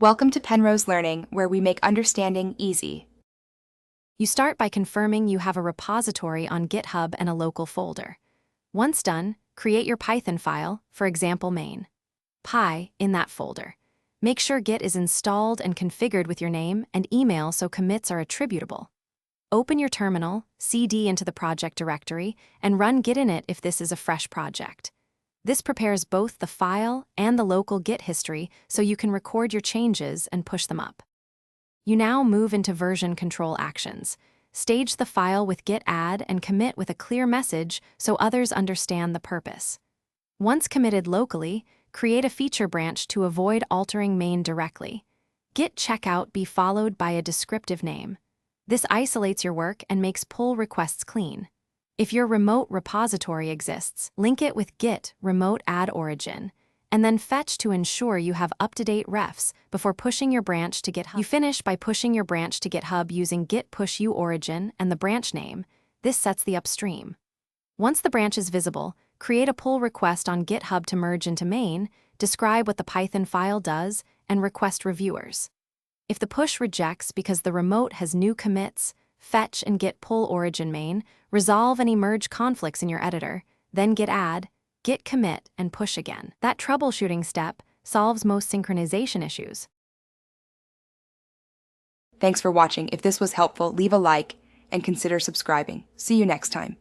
Welcome to Penrose Learning, where we make understanding easy. You start by confirming you have a repository on GitHub and a local folder. Once done, create your Python file, for example main. Py in that folder. Make sure Git is installed and configured with your name and email so commits are attributable. Open your terminal, cd into the project directory, and run Git init if this is a fresh project. This prepares both the file and the local Git history so you can record your changes and push them up. You now move into version control actions. Stage the file with git add and commit with a clear message so others understand the purpose. Once committed locally, create a feature branch to avoid altering main directly. Git checkout be followed by a descriptive name. This isolates your work and makes pull requests clean. If your remote repository exists, link it with git remote add origin, and then fetch to ensure you have up-to-date refs before pushing your branch to GitHub. You finish by pushing your branch to GitHub using git push origin and the branch name. This sets the upstream. Once the branch is visible, create a pull request on GitHub to merge into main, describe what the Python file does, and request reviewers. If the push rejects because the remote has new commits, fetch and git pull origin main, resolve any merge conflicts in your editor, then git add, git commit, and push again. That troubleshooting step solves most synchronization issues. Thanks for watching. If this was helpful, leave a like and consider subscribing. See you next time.